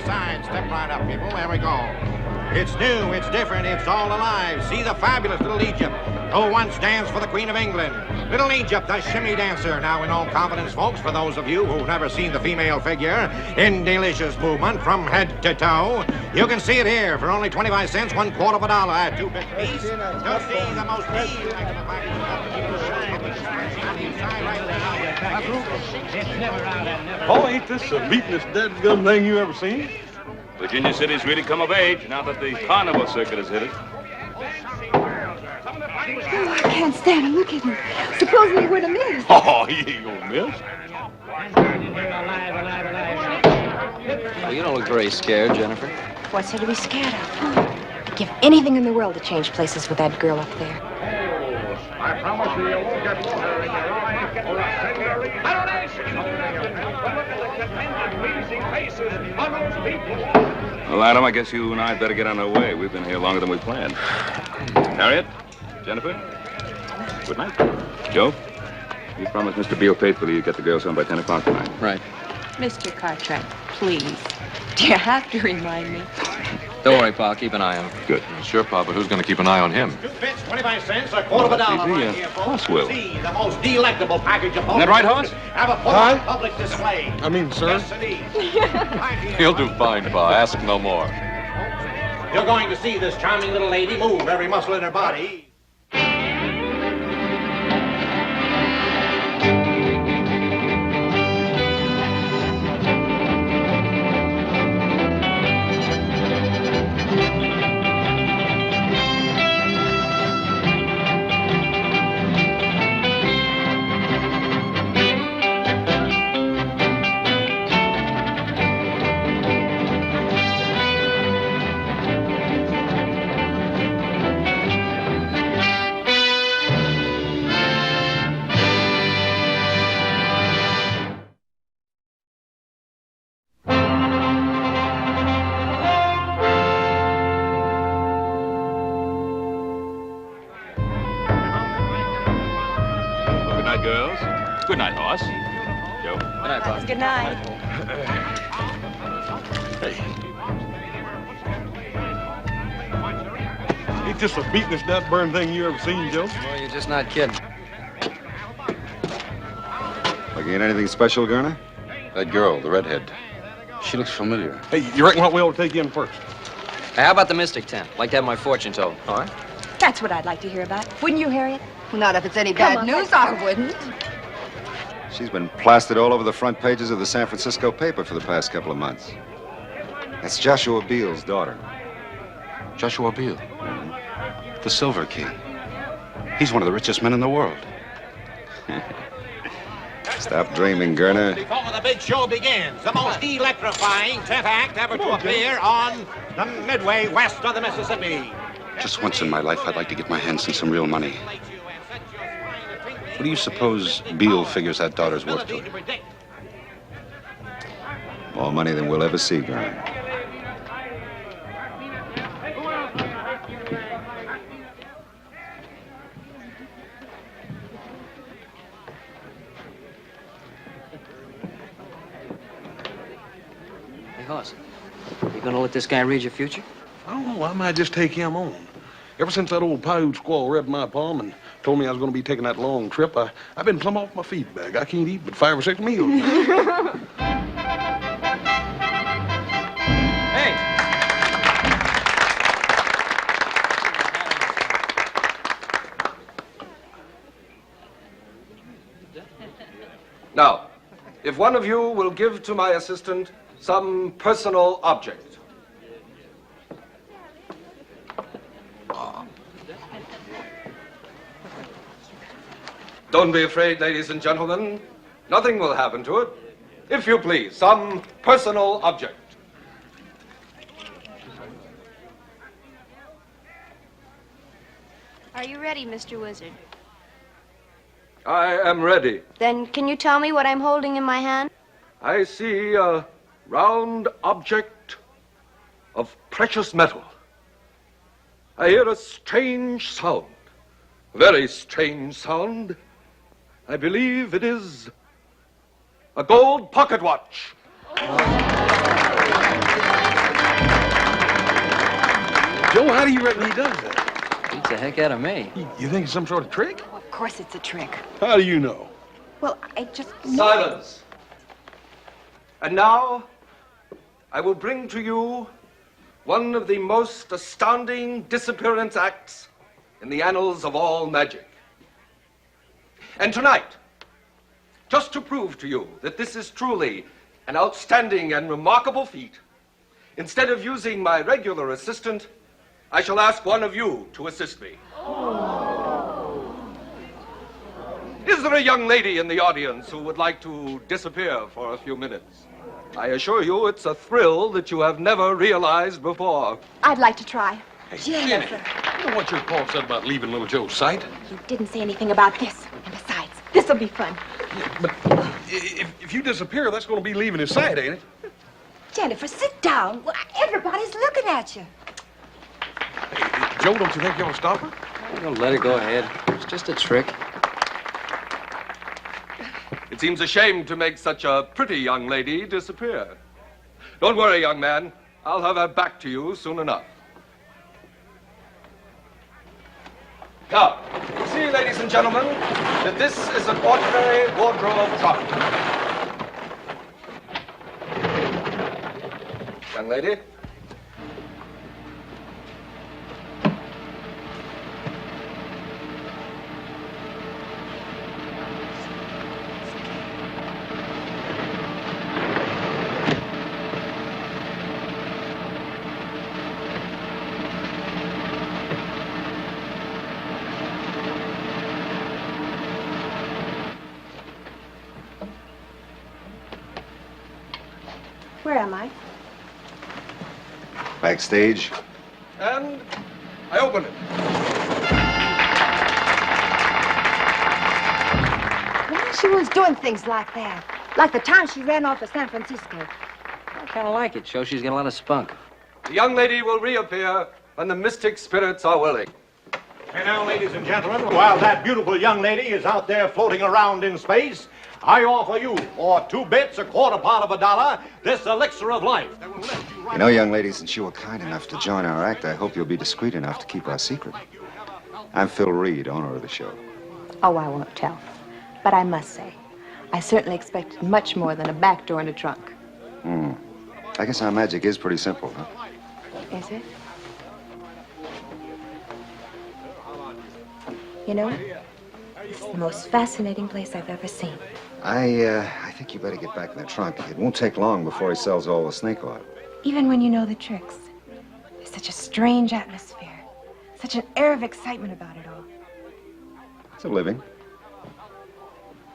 side. Step right up, people. There we go. It's new, it's different, it's all alive. See the fabulous Little Egypt, who once danced for the Queen of England. Little Egypt, the shimmy dancer. Now, in all confidence, folks, for those of you who've never seen the female figure in delicious movement from head to toe, you can see it here for only 25 cents, $1/4 of a dollar at 2 bits apiece. You'll see the most Oh, ain't this the meatinest dead-gum thing you ever seen? Virginia City's really come of age now that the carnival circuit has hit it. Oh, I can't stand him. Look at him. Supposing he were to miss. Oh, he ain't gonna miss. Well, you don't look very scared, Jennifer. What's there to be scared of? I'd give anything in the world to change places with that girl up there. I promise you won't get water in your eyes or a single look at the contented, pleasing faces of those people. Well, Adam, I guess you and I had better get on our way. We've been here longer than we planned. Harriet? Jennifer? Good night. Joe? You promised Mr. Beale faithfully you'd get the girls home by 10 o'clock tonight. Right. Mr. Cartwright, please. Do you have to remind me? Don't worry, Pa. Keep an eye on him. Good. Sure, Pa, but who's going to keep an eye on him? 2 bits, 25 cents, $1/4 of a dollar. Easy, Right here, folks. Hoss will. See the most delectable package of Isn't that right, Hoss? Have a full Huh? public display. I mean, sir. Yes, indeed. He'll do fine, Pa. Ask no more. You're going to see this charming little lady move every muscle in her body. Girls. Good night, Hoss. Joe. Good night, Pa. Good night. Ain't this the beatinest nut-burn thing you ever seen, Joe? Well, you're just not kidding. Looking at anything special, Gurner? That girl, the redhead. She looks familiar. Hey, you reckon what we ought to take in first? Hey, how about the Mystic Tent? Like to have my fortune told, all right? That's what I'd like to hear about. Wouldn't you, Harriet? Well, not if it's any Come bad on, news, let's I wouldn't. She's been plastered all over the front pages of the San Francisco paper for the past couple of months. That's Joshua Beale's daughter. Joshua Beale. The Silver King. He's one of the richest men in the world. Stop dreaming, Gurner. Before the big show begins, the most electrifying 10th act ever to appear on the Midway west of the Mississippi. Just once in my life, I'd like to get my hands on some real money. What do you suppose Beale figures that daughter's worth to her? More money than we'll ever see, Gurner. Hey, Hoss, you gonna let this guy read your future? I don't know. I might just take him on. Ever since that old Paiute squaw rubbed my palm and told me I was going to be taking that long trip, I've been plumb off my feed bag. I can't eat but 5 or 6 meals. Hey! Now, if one of you will give to my assistant some personal object. Don't be afraid, ladies and gentlemen. Nothing will happen to it. If you please, some personal object. Are you ready, Mr. Wizard? I am ready. Then can you tell me what I'm holding in my hand? I see a round object of precious metal. I hear a strange sound, a very strange sound. I believe it is a gold pocket watch. Joe, how do you reckon he does that? Beats the heck out of me. You think it's some sort of trick? Of course it's a trick. How do you know? Well, I just... Silence. And now, I will bring to you one of the most astounding disappearance acts in the annals of all magic. And tonight, just to prove to you that this is truly an outstanding and remarkable feat, instead of using my regular assistant, I shall ask one of you to assist me. Is there a young lady in the audience who would like to disappear for a few minutes? I assure you it's a thrill that you have never realized before. I'd like to try. Hey, Jennifer. You know what your pa said about leaving little Joe's sight? You didn't say anything about this. And besides, this'll be fun. Yeah, but if you disappear, that's going to be leaving his sight, ain't it? Jennifer, sit down. Well, everybody's looking at you. Hey, Joe, don't you think you ought to stop her? I'm gonna let her go ahead. It's just a trick. It seems a shame to make such a pretty young lady disappear. Don't worry, young man. I'll have her back to you soon enough. Now, you see, ladies and gentlemen, that this is an ordinary wardrobe trunk. Young lady. Where am I? Backstage. And I open it. Why she was doing things like that? Like the time she ran off to San Francisco. I kind of like it. Shows she's got a lot of spunk. The young lady will reappear when the mystic spirits are willing. And now, ladies and gentlemen, while that beautiful young lady is out there floating around in space, I offer you, for 2 bits, a quarter part of a dollar, this elixir of life that will lift you right... You know, young lady, since you were kind enough to join our act, I hope you'll be discreet enough to keep our secret. I'm Phil Reed, owner of the show. Oh, I won't tell. But I must say, I certainly expected much more than a back door and a trunk. I guess our magic is pretty simple, huh? Is it? You know, it's the most fascinating place I've ever seen. I think you better get back in the trunk. It won't take long before he sells all the snake oil. Even when you know the tricks, there's such a strange atmosphere, such an air of excitement about it all. It's a living.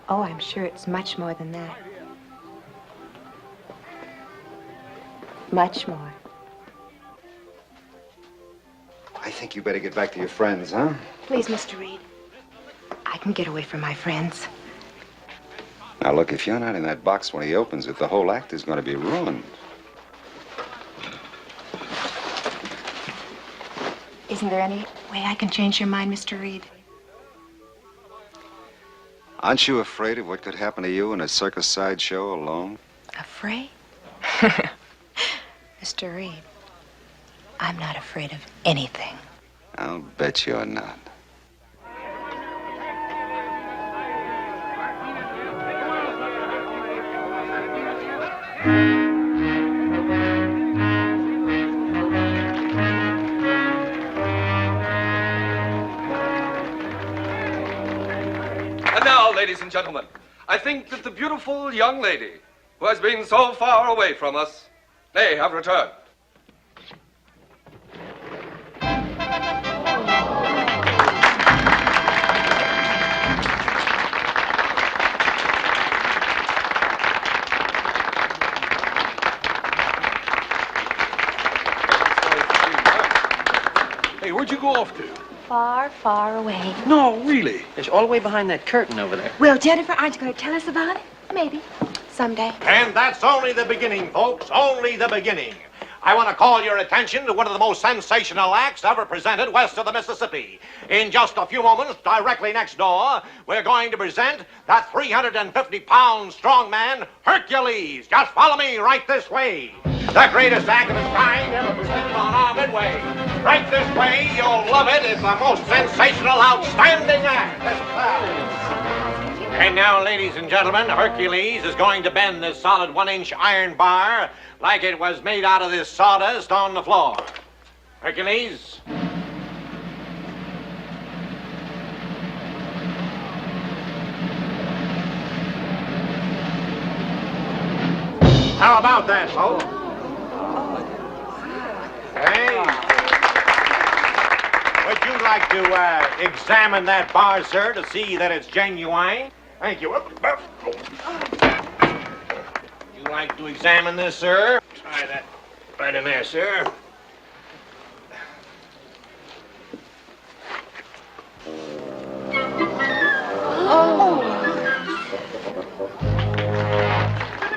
Oh, I'm sure it's much more than that. Much more. I think you better get back to your friends, huh? Please, Mr. Reed. I can get away from my friends. Now, look, if you're not in that box when he opens it, the whole act is going to be ruined. Isn't there any way I can change your mind, Mr. Reed? Aren't you afraid of what could happen to you in a circus sideshow alone? Afraid? Mr. Reed, I'm not afraid of anything. I'll bet you're not. And now, ladies and gentlemen, I think that the beautiful young lady who has been so far away from us may have returned. Hey, where'd you go off to? Far, far away. No, really. It's all the way behind that curtain over there. Well, Jennifer, aren't you going to tell us about it? Maybe. Someday. And that's only the beginning, folks. Only the beginning. I want to call your attention to one of the most sensational acts ever presented west of the Mississippi. In just a few moments, directly next door, we're going to present that 350-pound strong man, Hercules. Just follow me right this way. The greatest act of its kind ever presented on our midway. Right this way, you'll love it. It's the most sensational, outstanding act. And now, ladies and gentlemen, Hercules is going to bend this solid 1-inch iron bar like it was made out of this sawdust on the floor. Hercules. How about that, folks? Hey. Would you like to examine that bar, sir, to see that it's genuine? Thank you. Would you like to examine this, sir? Try that right in there, sir.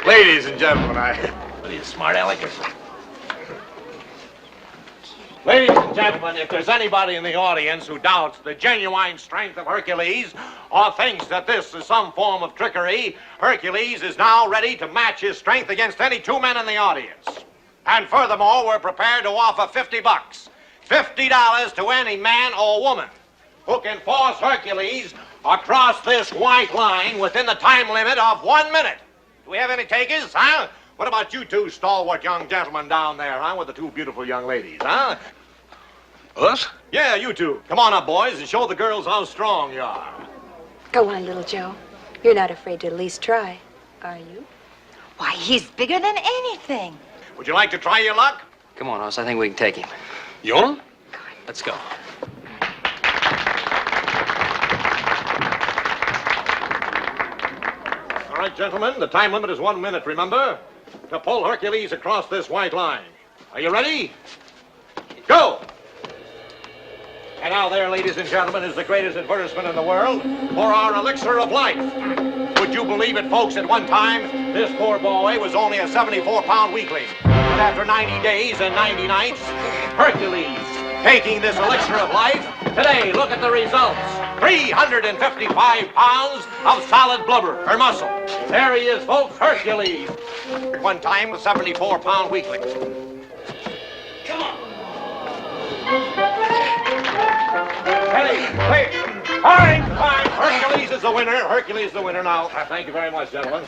Ladies and gentlemen, what are you, smart alecks? Ladies and gentlemen, if there's anybody in the audience who doubts the genuine strength of Hercules or thinks that this is some form of trickery, Hercules is now ready to match his strength against any two men in the audience. And furthermore, we're prepared to offer $50. $50 to any man or woman who can force Hercules across this white line within the time limit of 1 minute. Do we have any takers, huh? What about you two stalwart young gentlemen down there, huh? With the two beautiful young ladies, huh? Us? Yeah, you two. Come on up, boys, and show the girls how strong you are. Go on, little Joe. You're not afraid to at least try, are you? Why, he's bigger than anything. Would you like to try your luck? Come on, Hoss. I think we can take him. You want him? Let's go. All right, gentlemen, the time limit is 1 minute, remember? To pull Hercules across this white line. Are you ready? Go! And now there, ladies and gentlemen, is the greatest advertisement in the world for our elixir of life. Would you believe it, folks, at one time, this poor boy was only a 74-pound weakling. But after 90 days and 90 nights, Hercules, taking this elixir of life, today, look at the results. 355 pounds of solid blubber or muscle. There he is, folks, Hercules. One time, a 74-pound weakling. Come on. Hey, all right, fine. Hercules is the winner. Hercules is the winner now. Thank you very much, gentlemen.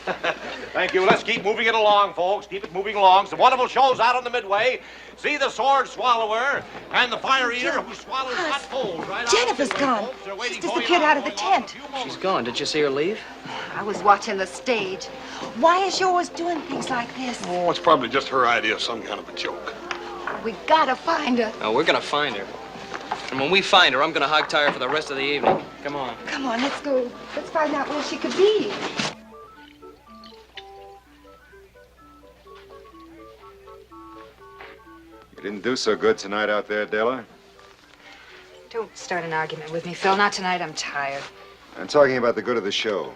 Thank you. Let's keep moving it along, folks. Keep it moving along. Some wonderful shows out on the midway. See the sword swallower and the fire eater who swallows hot coals right Jennifer's gone. She's disappeared out of the tent. She's gone. Did you see her leave? I was watching the stage. Why is she always doing things like this? Oh, it's probably just her idea of some kind of a joke. We gotta find her. No, we're gonna find her. And when we find her, I'm gonna hog-tie her for the rest of the evening. Come on. Come on, let's go. Let's find out where she could be. You didn't do so good tonight out there, Della. Don't start an argument with me, Phil. Not tonight. I'm tired. I'm talking about the good of the show.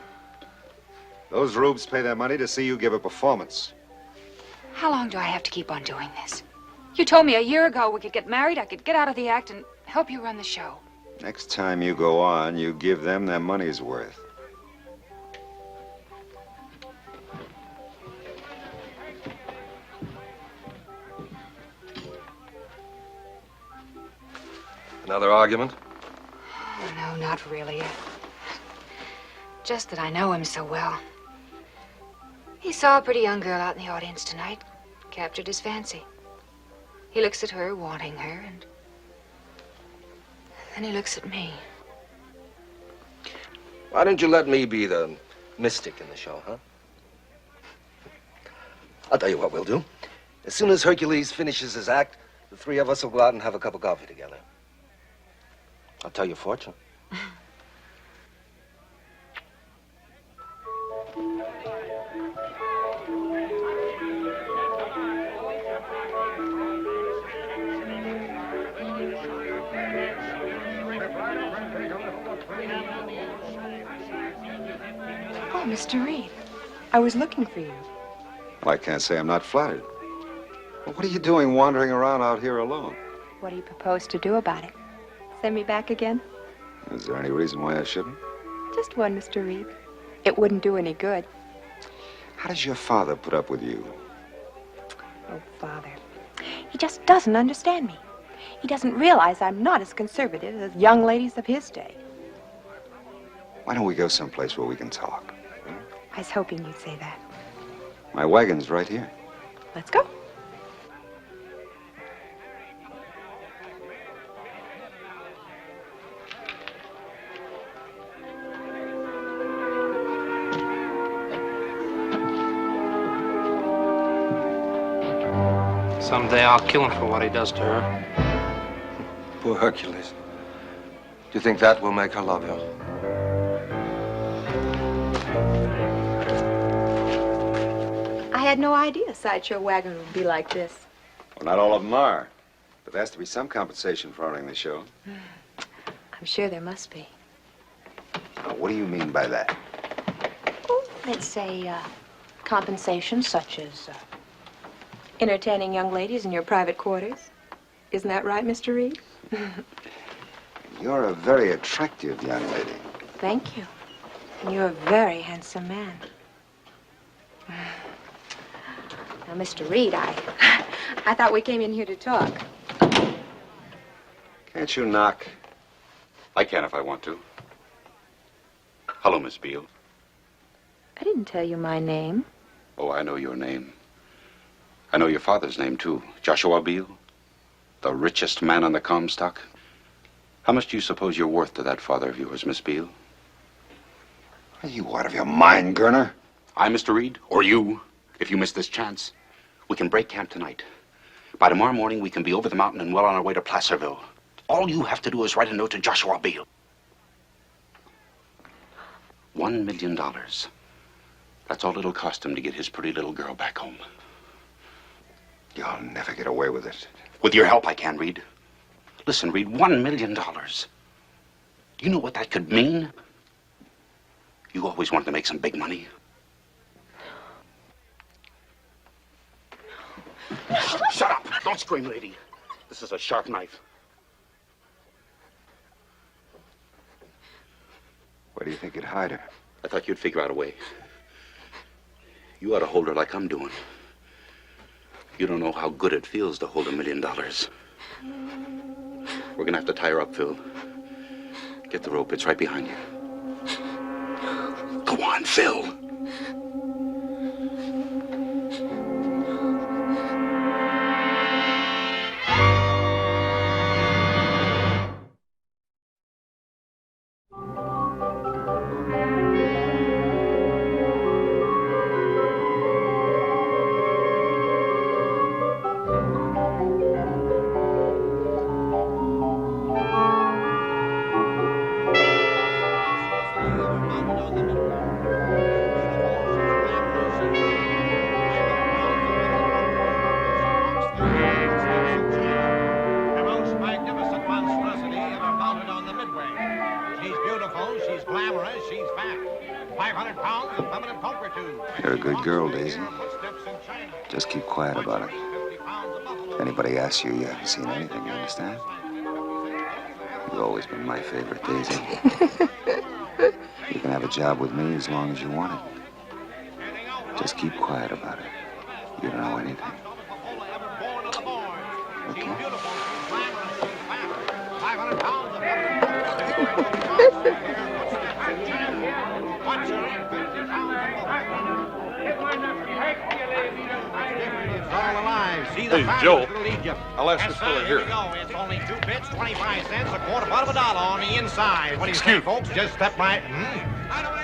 Those rubes pay their money to see you give a performance. How long do I have to keep on doing this? You told me a year ago we could get married, I could get out of the act and help you run the show. Next time you go on, you give them their money's worth. Another argument? Oh, no, not really. Just that I know him so well. He saw a pretty young girl out in the audience tonight, captured his fancy. He looks at her, wanting her, and then he looks at me. Why don't you let me be the mystic in the show, huh? I'll tell you what we'll do. As soon as Hercules finishes his act, the three of us will go out and have a cup of coffee together. I'll tell your fortune. Oh, Mr. Reed, I was looking for you. Well, I can't say I'm not flattered. Well, what are you doing wandering around out here alone? What do you propose to do about it? Send me back again? Is there any reason why I shouldn't? Just one, Mr. Reed. It wouldn't do any good. How does your father put up with you? Oh, Father. He just doesn't understand me. He doesn't realize I'm not as conservative as young ladies of his day. Why don't we go someplace where we can talk? I was hoping you'd say that. My wagon's right here. Let's go. Someday I'll kill him for what he does to her. Poor Hercules. Do you think that will make her love you? I had no idea a sideshow wagon would be like this. Well, not all of them are. But there has to be some compensation for owning the show. I'm sure there must be. Now, what do you mean by that? Oh, let's say, compensation such as, entertaining young ladies in your private quarters. Isn't that right, Mr. Reed? You're a very attractive young lady. Thank you. And you're a very handsome man. Now, Mr. Reed, I thought we came in here to talk. Can't you knock? I can if I want to. Hello, Miss Beale. I didn't tell you my name. Oh, I know your name. I know your father's name, too. Joshua Beale. The richest man on the Comstock. How much do you suppose you're worth to that father of yours, Miss Beale? Are you out of your mind, Gurner? I, Mr. Reed, or you, if you miss this chance. We can break camp tonight. By tomorrow morning, we can be over the mountain and well on our way to Placerville. All you have to do is write a note to Joshua Beale. $1 million. That's all it'll cost him to get his pretty little girl back home. You'll never get away with it. With your help, I can, Reed. Listen, Reed, $1 million. Do you know what that could mean? You always wanted to make some big money. Shut up! Don't scream, lady. This is a sharp knife. Where do you think you'd hide her? I thought you'd figure out a way. You ought to hold her like I'm doing. You don't know how good it feels to hold $1 million. We're gonna have to tie her up, Phil. Get the rope. It's right behind you. Go on, Phil. You're a good girl, Daisy. Just keep quiet about it. If anybody asks you, you haven't seen anything, you understand? You've always been my favorite, Daisy. You can have a job with me as long as you want it. Just keep quiet about it. You don't know anything. Okay? Hey, Joe, I'll ask this fella here. It's only 2 bits, 25 cents, a quarter part of a dollar on the inside. What do you say, folks? Just step right.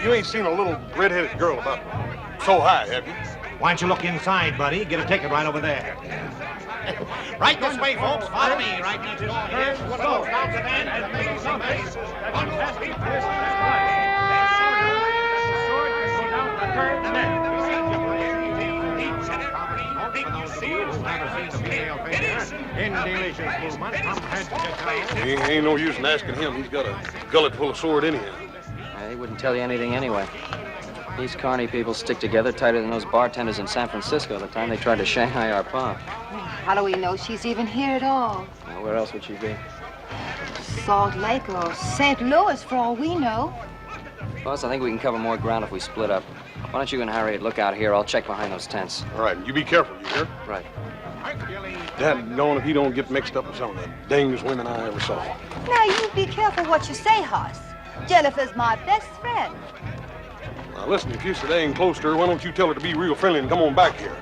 You ain't seen a little red-headed girl about so high, have you? Why don't you look inside, buddy? Get a ticket right over there. Right this way, folks. Follow me. Right next door. Here's what stops the van and makes some face. One fast beat. Ain't no use in asking him. He's got a gullet full of sword anyhow. He wouldn't tell you anything anyway. These carny people stick together tighter than those bartenders in San Francisco the time they tried to Shanghai our pop. How do we know she's even here at all? Now, where else would she be? Salt Lake or St. Louis, for all we know. Boss, I think we can cover more ground if we split up. Why don't you and Harriet look out here? I'll check behind those tents. All right, you be careful, you hear? Right. Dad, don't if he don't get mixed up with some of the dangest women I ever saw. Now, you be careful what you say, Hoss. Jennifer's my best friend. Now, listen, if you're staying close to her, why don't you tell her to be real friendly and come on back here?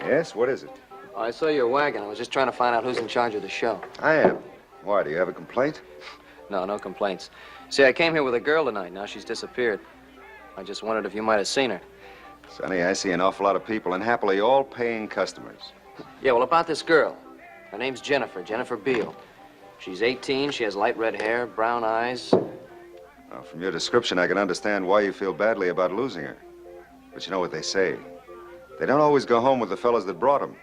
Yes, what is it? I saw your wagon. I was just trying to find out who's in charge of the show. I am. Why, do you have a complaint? No, no complaints. See, I came here with a girl tonight. Now she's disappeared. I just wondered if you might have seen her. Sonny, I see an awful lot of people, and happily all paying customers. Yeah, well, about this girl. Her name's Jennifer Beale. She's 18, she has light red hair, brown eyes. Well, from your description, I can understand why you feel badly about losing her. But you know what they say. They don't always go home with the fellas that brought them.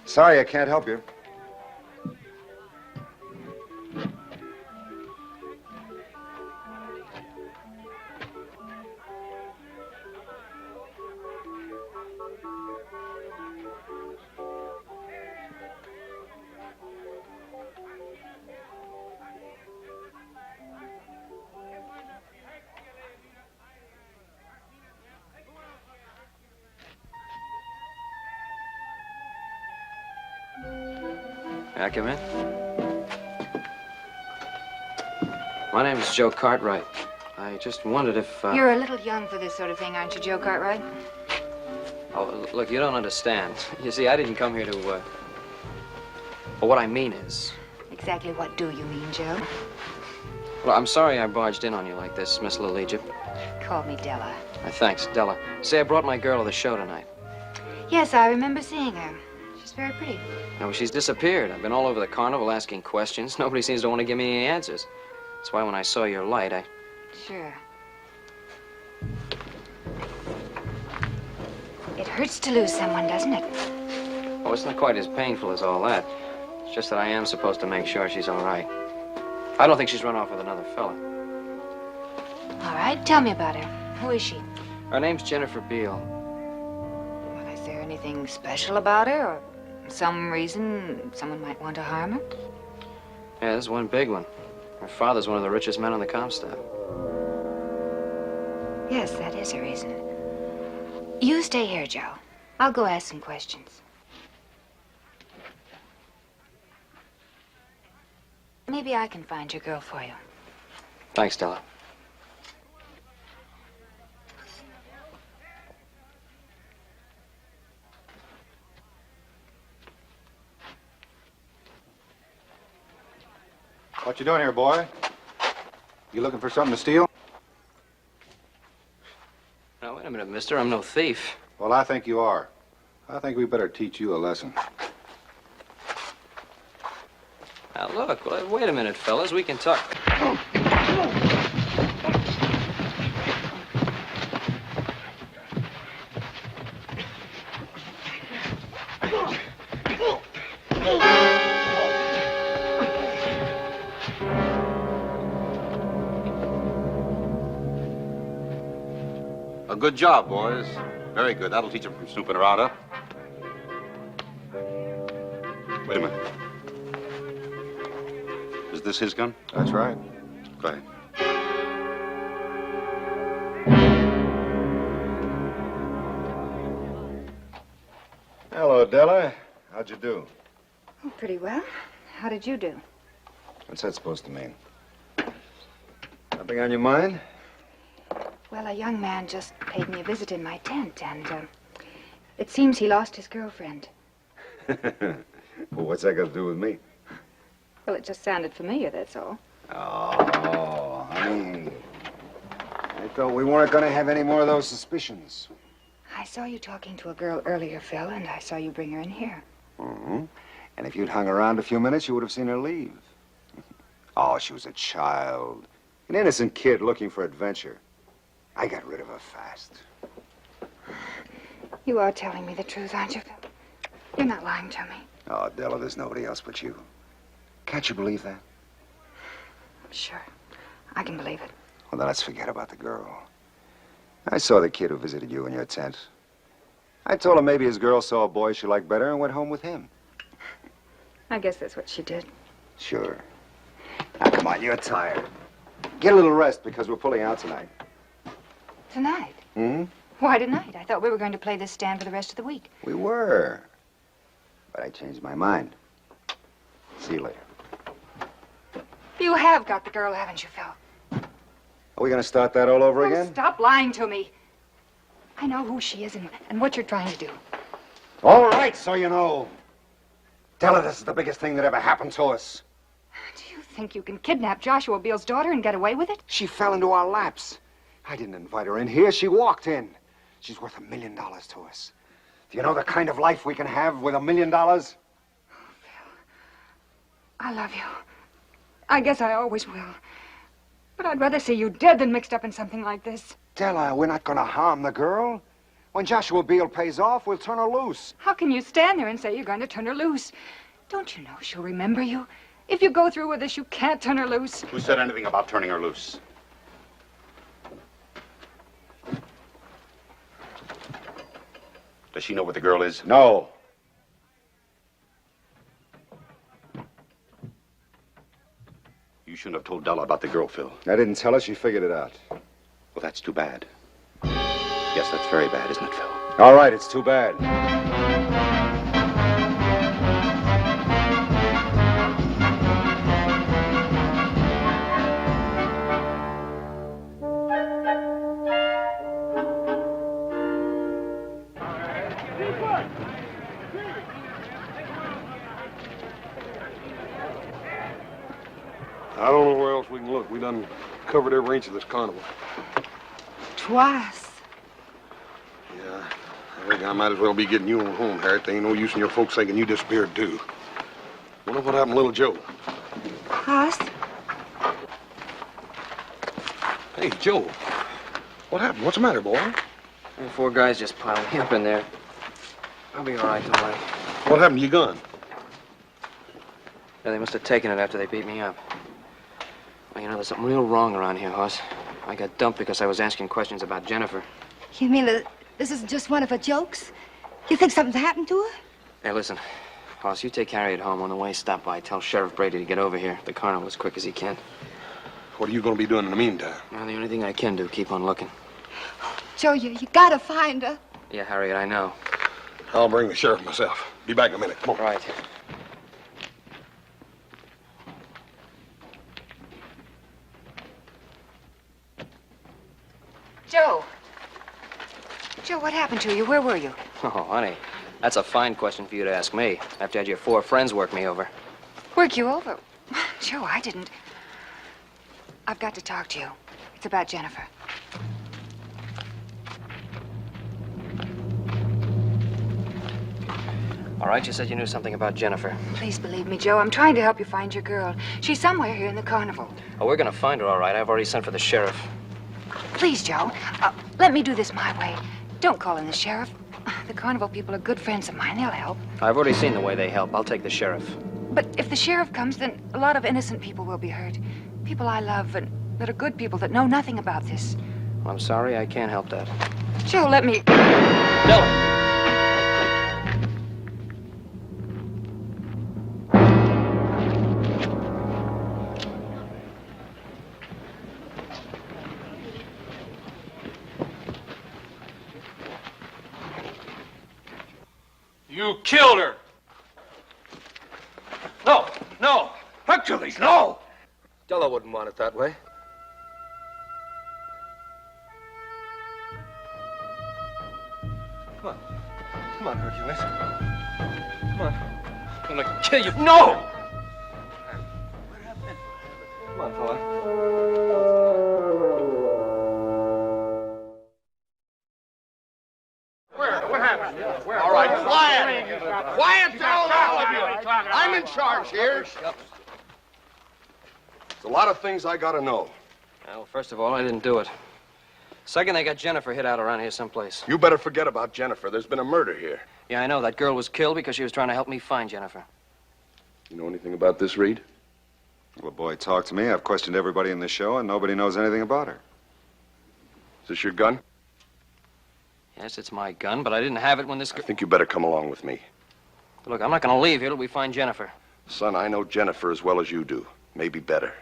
Sorry, I can't help you. May I come in? My name is Joe Cartwright. I just wondered if, You're a little young for this sort of thing, aren't you, Joe Cartwright? Oh, look, you don't understand. You see, I didn't come here to, Well, what I mean is... Exactly what do you mean, Joe? Well, I'm sorry I barged in on you like this, Miss Little Egypt. Call me Della. Thanks, Della. Say, I brought my girl to the show tonight. Yes, I remember seeing her. She's very pretty. No, she's disappeared. I've been all over the carnival asking questions. Nobody seems to want to give me any answers. That's why when I saw your light, I... Sure. It hurts to lose someone, doesn't it? Oh, it's not quite as painful as all that. It's just that I am supposed to make sure she's all right. I don't think she's run off with another fella. All right, tell me about her. Who is she? Her name's Jennifer Beale. Well, is there anything special about her, or some reason someone might want to harm her? Yeah, there's one big one. Her father's one of the richest men on the Comstock. Yes, that is a reason. You stay here, Joe. I'll go ask some questions. Maybe I can find your girl for you. Thanks, Stella. What you doing here, boy? You looking for something to steal? Now, wait a minute, mister. I'm no thief. Well, I think you are. I think we better teach you a lesson. Now, look. Wait a minute, fellas. We can talk. A good job, boys. Very good. That'll teach them from snooping around, huh? Wait a minute. Is this his gun? That's right. Go ahead. Hello, Della. How'd you do? Oh, pretty well. How did you do? What's that supposed to mean? Something on your mind? Well, a young man just paid me a visit in my tent, and it seems he lost his girlfriend. Well, what's that got to do with me? Well, it just sounded familiar, that's all. Oh, honey. I thought we weren't going to have any more of those suspicions. I saw you talking to a girl earlier, Phil, and I saw you bring her in here. Mm-hmm. And if you'd hung around a few minutes, you would have seen her leave. Oh, she was a child. An innocent kid looking for adventure. I got rid of her fast. You are telling me the truth, aren't you, Phil? You're not lying to me. Oh, Della, there's nobody else but you. Can't you believe that? Sure. I can believe it. Well, then let's forget about the girl. I saw the kid who visited you in your tent. I told him maybe his girl saw a boy she liked better and went home with him. I guess that's what she did. Sure. Now, come on, you're tired. Get a little rest because we're pulling out tonight. Tonight? Hmm? Why tonight? I thought we were going to play this stand for the rest of the week. We were. But I changed my mind. See you later. You have got the girl, haven't you, Phil? Are we going to start that all over Oh, again? stop lying to me. I know who she is and what you're trying to do. All right, so you know. Tell her this is the biggest thing that ever happened to us. Do you think you can kidnap Joshua Beale's daughter and get away with it? She fell into our laps. I didn't invite her in here. She walked in. She's worth $1 million to us. Do you know the kind of life we can have with $1 million? I love you. I guess I always will. But I'd rather see you dead than mixed up in something like this. Tell her we're not going to harm the girl. When Joshua Beale pays off, we'll turn her loose. How can you stand there and say you're going to turn her loose? Don't you know she'll remember you? If you go through with this, you can't turn her loose. Who said anything about turning her loose? Does she know what the girl is? No. You shouldn't have told Della about the girl, Phil. I didn't tell her. She figured it out. Well, that's too bad. Yes, that's very bad, isn't it, Phil? All right, it's too bad. I don't know where else we can look. We done covered every inch of this carnival. Twice. Yeah, I reckon I might as well be getting you on home, Harriet. There ain't no use in your folks thinking you disappeared, too. Wonder what happened to little Joe. Hoss? Hey, Joe. What happened? What's the matter, boy? The 4 guys just piled me up in there. I'll be all right tonight. What happened to your gun? Yeah, they must have taken it after they beat me up. Well, you know, there's something real wrong around here, Hoss. I got dumped because I was asking questions about Jennifer. You mean that this is just one of her jokes? You think something's happened to her? Hey, listen. Hoss, you take Harriet home. On the way, stop by. Tell Sheriff Brady to get over here. The carnival as quick as he can. What are you going to be doing in the meantime? Well, the only thing I can do, keep on looking. Joe, you gotta find her. Yeah, Harriet, I know. I'll bring the sheriff myself. Be back in a minute. Come on. Right. Joe. Joe, what happened to you? Where were you? Oh, honey, that's a fine question for you to ask me, after you had your 4 friends work me over. Work you over? Joe, I didn't. I've got to talk to you. It's about Jennifer. All right, you said you knew something about Jennifer. Please believe me, Joe. I'm trying to help you find your girl. She's somewhere here in the carnival. Oh, we're gonna find her, all right. I've already sent for the sheriff. Please, Joe. Let me do this my way. Don't call in the sheriff. The carnival people are good friends of mine. They'll help. I've already seen the way they help. I'll take the sheriff. But if the sheriff comes, then a lot of innocent people will be hurt. People I love and that are good people that know nothing about this. Well, I'm sorry, I can't help that. Joe, let me... Della! You killed her. No, no. Hercules, no. Della wouldn't want it that way. Come on. Come on, Hercules. Come on. I'm gonna kill you. No! Come on, fella. What happened? All right, quiet. Quiet down, all of you. I'm in charge here. There's a lot of things I got to know. Well, first of all, I didn't do it. Second, they got Jennifer hid out around here someplace. You better forget about Jennifer. There's been a murder here. Yeah, I know. That girl was killed because she was trying to help me find Jennifer. You know anything about this, Reed? Well, boy, talk to me. I've questioned everybody in the show, and nobody knows anything about her. Is this your gun? Yes, it's my gun, but I didn't have it when this... I think you better come along with me. Look, I'm not going to leave here till we find Jennifer. Son, I know Jennifer as well as you do. Maybe better.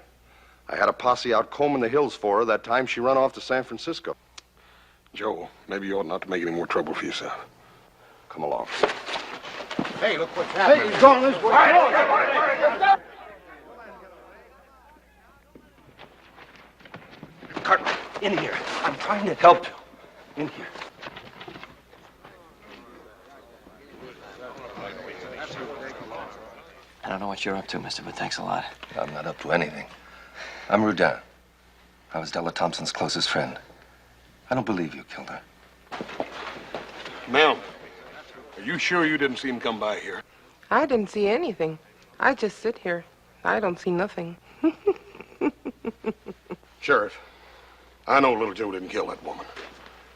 I had a posse out combing the hills for her that time she run off to San Francisco. Joe, maybe you ought not to make any more trouble for yourself. Come along. Hey, look what's happening. Hey, he's going this way. Cartman, in here. I'm trying to help you. In here. I don't know what you're up to, mister, but thanks a lot. I'm not up to anything. I'm Rudin. I was Della Thompson's closest friend. I don't believe you killed her. Ma'am, are you sure you didn't see him come by here? I didn't see anything. I just sit here. I don't see nothing. Sheriff, I know little Joe didn't kill that woman,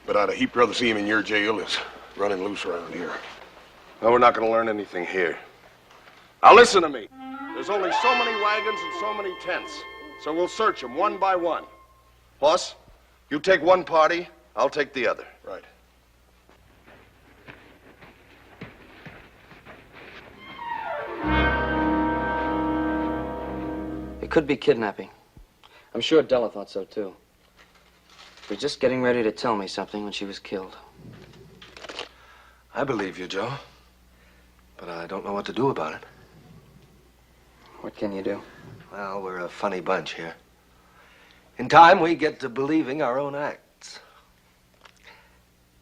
but I'd a heap rather see him in your jail as running loose around here. No, we're not going to learn anything here. Now listen to me. There's only so many wagons and so many tents, so we'll search them one by one. Boss, you take one party, I'll take the other. Right. It could be kidnapping. I'm sure Della thought so, too. She was just getting ready to tell me something when she was killed. I believe you, Joe. But I don't know what to do about it. What can you do? Well, we're a funny bunch here. In time, we get to believing our own acts.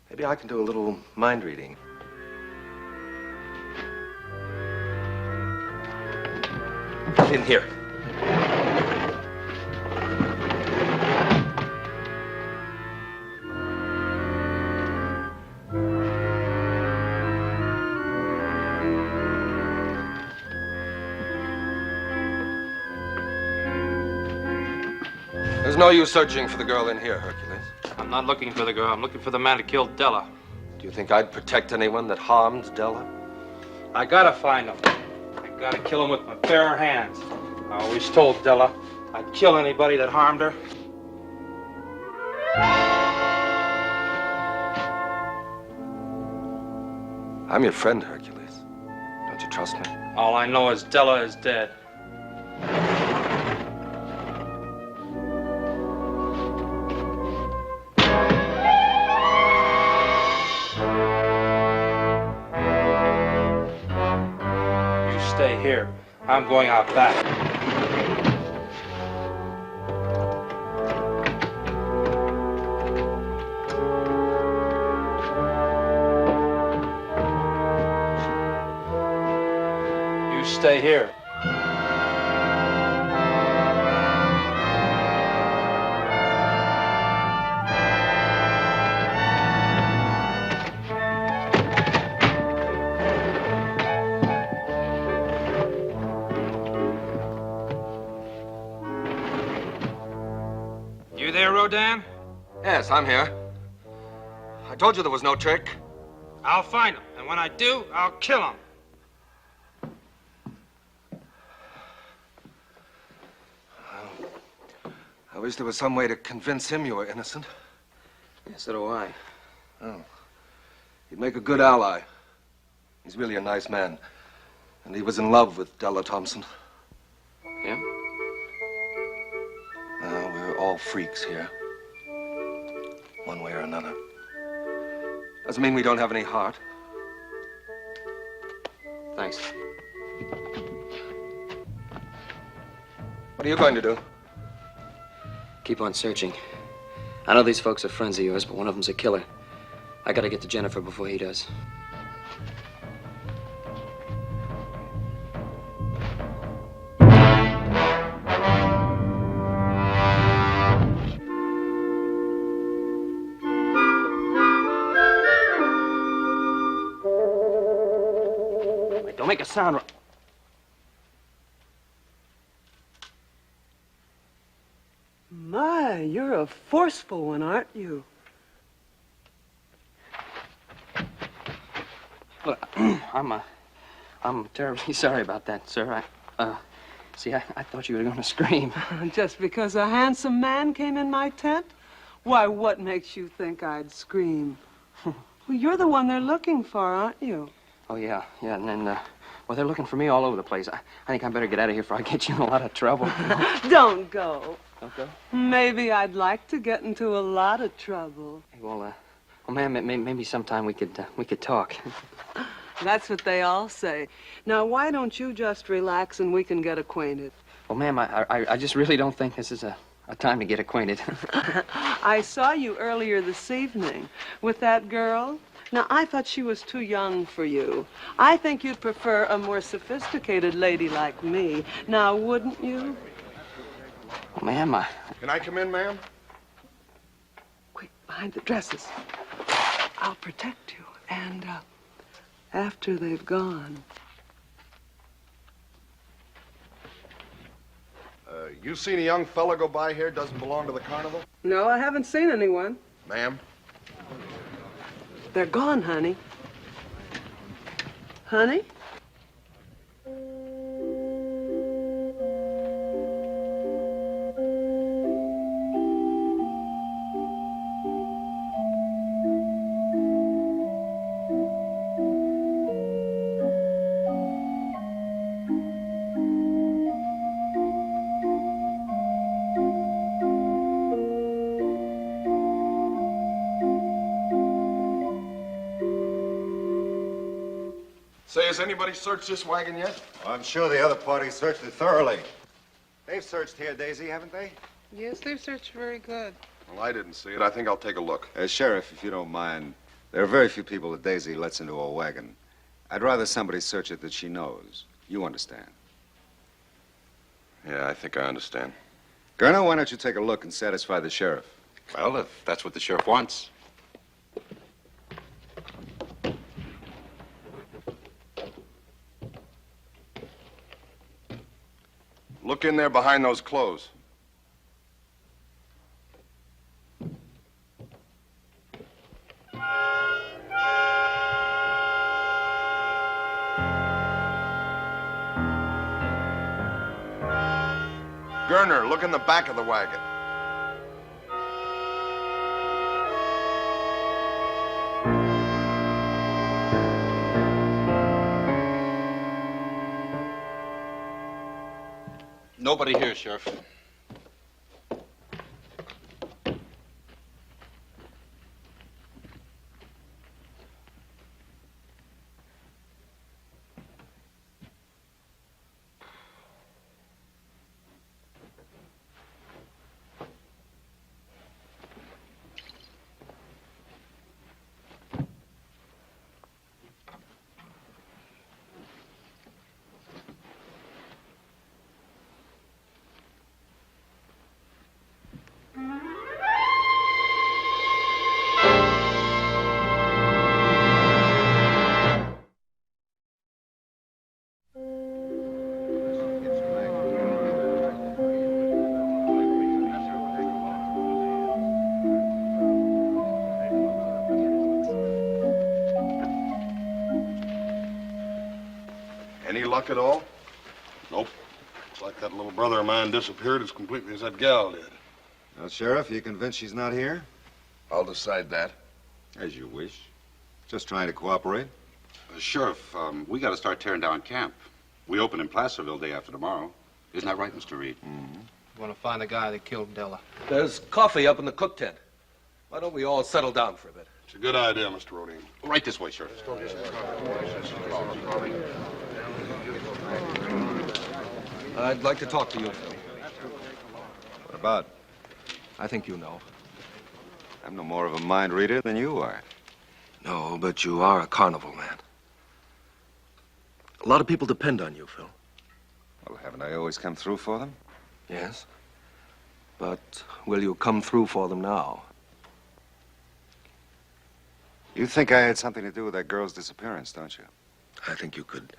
Maybe I can do a little mind reading. In here. There's no use searching for the girl in here, Hercules. I'm not looking for the girl. I'm looking for the man who killed Della. Do you think I'd protect anyone that harmed Della? I gotta find him. I gotta kill him with my bare hands. I always told Della I'd kill anybody that harmed her. I'm your friend, Hercules. Don't you trust me? All I know is Della is dead. Stay here. I'm going out back. You stay here. You there, Rodan? Yes, I'm here. I told you there was no trick. I'll find him, and when I do, I'll kill him. I wish there was some way to convince him you were innocent. Yeah, so do I. Oh. He'd make a good ally. He's really a nice man. And he was in love with Della Thompson. Yeah? Well, we're all freaks here. One way or another. Doesn't mean we don't have any heart. Thanks. What are you going to do? Keep on searching. I know these folks are friends of yours, but one of them's a killer. I gotta get to Jennifer before he does. Wait, don't make a sound. My, you're a forceful one, aren't you? Look, I'm terribly sorry about that, sir. See, I thought you were going to scream. Just because a handsome man came in my tent? Why, what makes you think I'd scream? Well, you're the one they're looking for, aren't you? Oh, yeah, and then, well, they're looking for me all over the place. I think I better get out of here before I get you in a lot of trouble. Don't go. Don't go? Maybe I'd like to get into a lot of trouble. Hey, well, ma'am, maybe sometime we could talk. That's what they all say. Now, why don't you just relax and we can get acquainted? Well, ma'am, I just really don't think this is a time to get acquainted. I saw you earlier this evening with that girl. Now, I thought she was too young for you. I think you'd prefer a more sophisticated lady like me. Now, wouldn't you? Well, ma'am, Can I come in, ma'am? Quick, behind the dresses. I'll protect you. And, after they've gone. You seen a young fella go by here doesn't belong to the carnival? No, I haven't seen anyone. Ma'am? They're gone, honey. Honey? Say, has anybody searched this wagon yet? Well, I'm sure the other party searched it thoroughly. They've searched here, Daisy, haven't they? Yes, they've searched very good. Well, I didn't see it. I think I'll take a look. Sheriff, if you don't mind, there are very few people that Daisy lets into a wagon. I'd rather somebody search it that she knows. You understand? Yeah, I think I understand. Gurner, why don't you take a look and satisfy the sheriff? Well, if that's what the sheriff wants. Look in there behind those clothes. Gurner, look in the back of the wagon. Nobody here, Sheriff. Any luck at all? Nope. Looks like that little brother of mine disappeared as completely as that gal did. Now, Sheriff, you convinced she's not here? I'll decide that. As you wish. Just trying to cooperate. Sheriff, we got to start tearing down camp. We open in Placerville day after tomorrow. Isn't that right, Mr. Reed? We want to find the guy that killed Della. There's coffee up in the cook tent. Why don't we all settle down for a bit? It's a good idea, Mr. Rodin. Right this way, Sheriff. I'd like to talk to you, Phil. What about? I think you know. I'm no more of a mind reader than you are. No, but you are a carnival man. A lot of people depend on you, Phil. Well, haven't I always come through for them? Yes. But will you come through for them now? You think I had something to do with that girl's disappearance, don't you? I think you could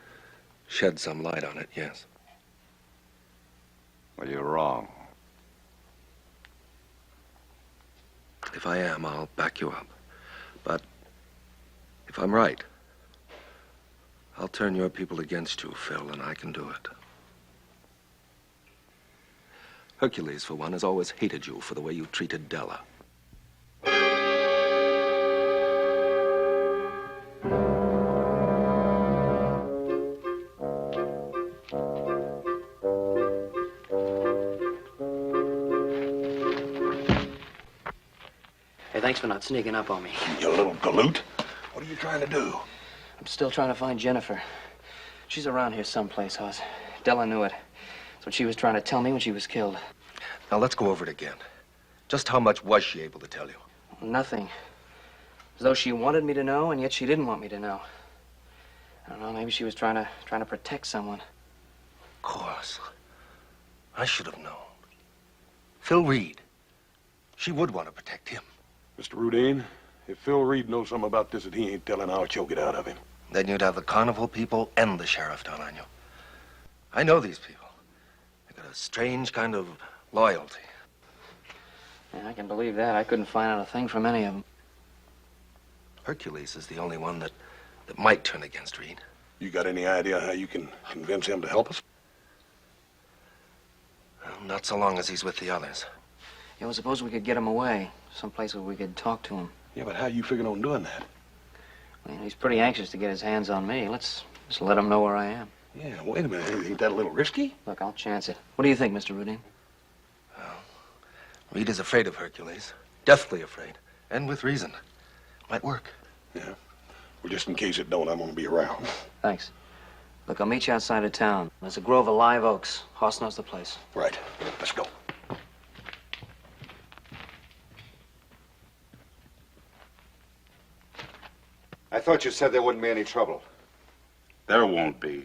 shed some light on it, yes. Well, you're wrong. If I am, I'll back you up. But if I'm right, I'll turn your people against you, Phil, and I can do it. Hercules, for one, has always hated you for the way you treated Della. Thanks for not sneaking up on me. You little galoot. What are you trying to do? I'm still trying to find Jennifer. She's around here someplace, Hoss. Della knew it. That's what she was trying to tell me when she was killed. Now, let's go over it again. Just how much was she able to tell you? Nothing. As though she wanted me to know, and yet she didn't want me to know. I don't know, maybe she was trying to protect someone. Of course. I should have known. Phil Reed. She would want to protect him. Mr. Rudine, if Phil Reed knows something about this that he ain't telling, I'll choke it out of him. Then you'd have the carnival people and the sheriff down on you. I know these people. They got a strange kind of loyalty. Yeah, I can believe that. I couldn't find out a thing from any of them. Hercules is the only one that might turn against Reed. You got any idea how you can convince him to help us? Well, not so long as he's with the others. You know, suppose we could get him away. Someplace where we could talk to him. Yeah, but how you figuring on doing that? Well, he's pretty anxious to get his hands on me. Let's just let him know where I am. Yeah, wait a minute. Ain't that a little risky? Look, I'll chance it. What do you think, Mr. Rudine? Reed is afraid of Hercules. Deathly afraid. And with reason. Might work. Yeah. Well, just in case it don't, I'm gonna be around. Thanks. Look, I'll meet you outside of town. There's a grove of live oaks. Hoss knows the place. Right. Let's go. I thought you said there wouldn't be any trouble. There won't be.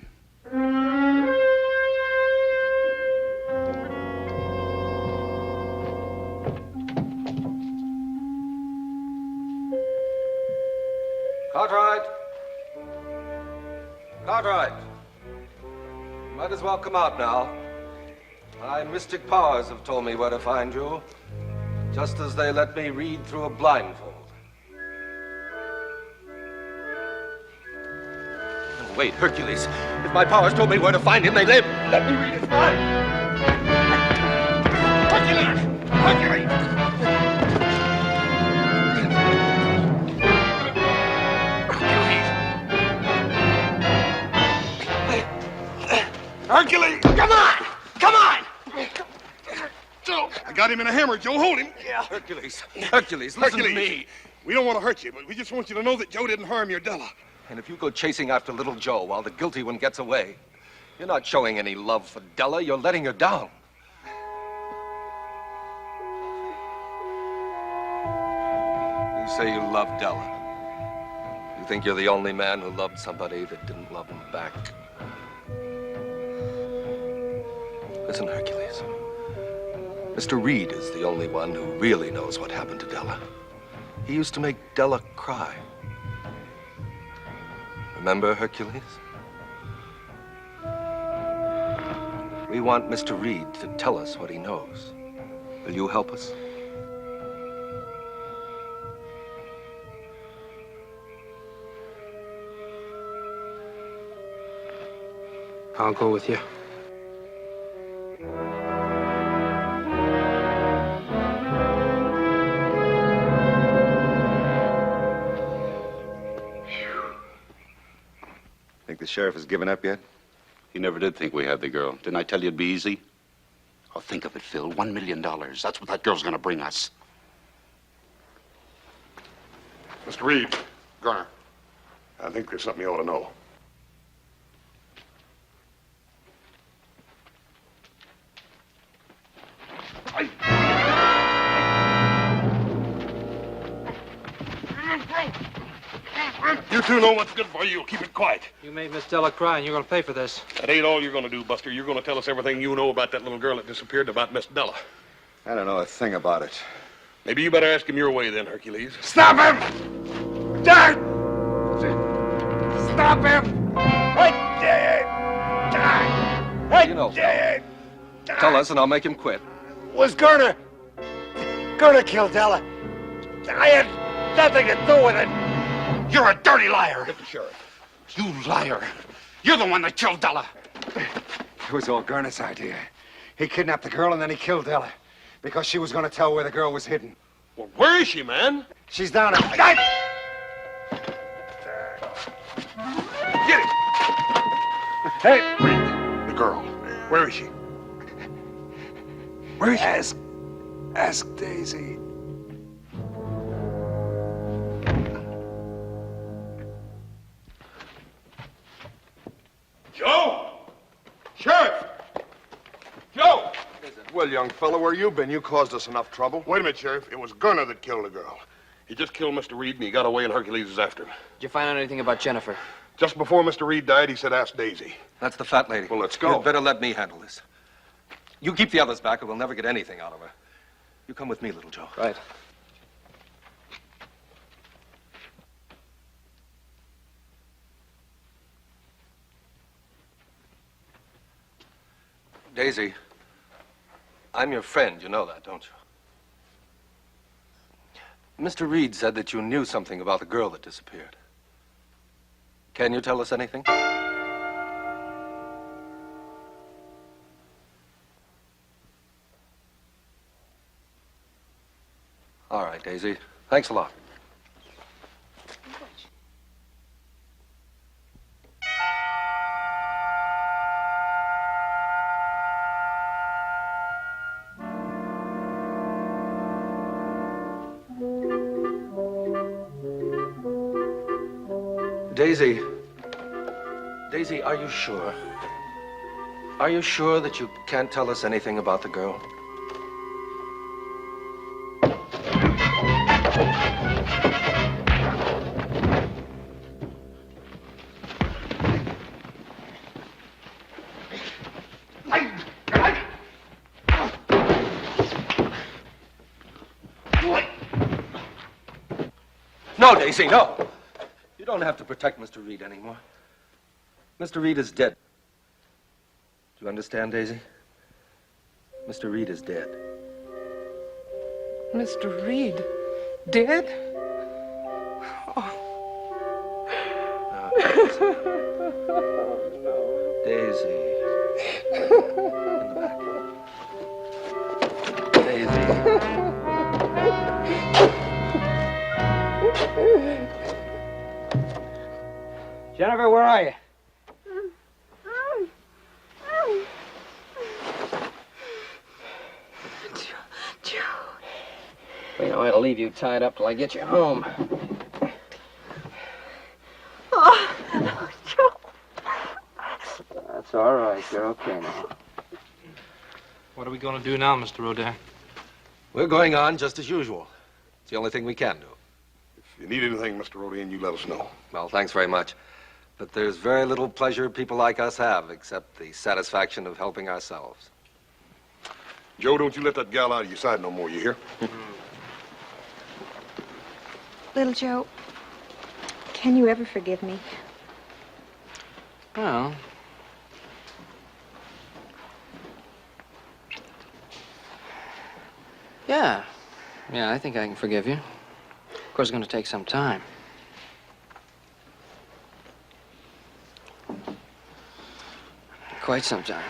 Cartwright! Cartwright! Might as well come out now. My mystic powers have told me where to find you, just as they let me read through a blindfold. Oh, wait, Hercules. If my powers told me where to find him, they live. Let me read his mind. Hercules! Hercules! Hercules! Come on! Come on! Joe, I got him in a hammer. Joe, hold him. Yeah. Hercules, Hercules, listen to me. We don't want to hurt you, but we just want you to know that Joe didn't harm your Della. And if you go chasing after little Joe while the guilty one gets away, you're not showing any love for Della. You're letting her down. You say you love Della. You think you're the only man who loved somebody that didn't love him back. Listen, Hercules. Mr. Reed is the only one who really knows what happened to Della. He used to make Della cry. Remember, Hercules? We want Mr. Reed to tell us what he knows. Will you help us? I'll go with you. Think the sheriff has given up yet? He never did think we had the girl. Didn't I tell you it'd be easy? Oh, think of it, Phil. $1 million. That's what that girl's gonna bring us. Mr. Reed. Garner. I think there's something you ought to know. You two know what's good for you. Keep it quiet. You made Miss Della cry, and you're going to pay for this. That ain't all you're going to do, Buster. You're going to tell us everything you know about that little girl that disappeared, about Miss Della. I don't know a thing about it. Maybe you better ask him your way then, Hercules. Stop him! Dad! Stop him! Right there! You know, Phil. Tell us and I'll make him quit. Was Garner killed Della. I had nothing to do with it. You're a dirty liar. Get the sheriff. You liar. You're the one that killed Della. It was all Garner's idea. He kidnapped the girl and then he killed Della because she was going to tell where the girl was hidden. Well, where is she, man? She's down at... Get it! Hey, wait. The girl. Where is she? Where is she? Ask Daisy. Joe! Sheriff! Joe! Well, young fellow, where you been? You caused us enough trouble. Wait a minute, Sheriff. It was Gunner that killed the girl. He just killed Mr. Reed, and he got away, and Hercules is after him. Did you find out anything about Jennifer? Just before Mr. Reed died, he said, ask Daisy. That's the fat lady. Well, let's go. You'd better let me handle this. You keep the others back, or we'll never get anything out of her. You come with me, little Joe. Right. Daisy, I'm your friend. You know that, don't you? Mr. Reed said that you knew something about the girl that disappeared. Can you tell us anything? All right, Daisy. Thanks a lot. Daisy. Daisy, are you sure? Are you sure that you can't tell us anything about the girl? No, Daisy, no. You don't have to protect Mr. Reed anymore. Mr. Reed is dead. Do you understand, Daisy? Mr. Reed is dead. Mr. Reed? Dead? Daisy. In the back. Daisy. Jennifer, where are you? Joe. You know, I'll leave you tied up till I get you home. Oh, Joe. That's all right. You're okay now. What are we going to do now, Mr. Rodin? We're going on just as usual. It's the only thing we can do. If you need anything, Mr. Rodin, you let us know. Well, thanks very much. But there's very little pleasure people like us have, except the satisfaction of helping ourselves. Joe, don't you let that gal out of your sight no more, you hear? Little Joe, can you ever forgive me? Well, yeah. Yeah, I think I can forgive you. Of course, it's going to take some time. Quite some time.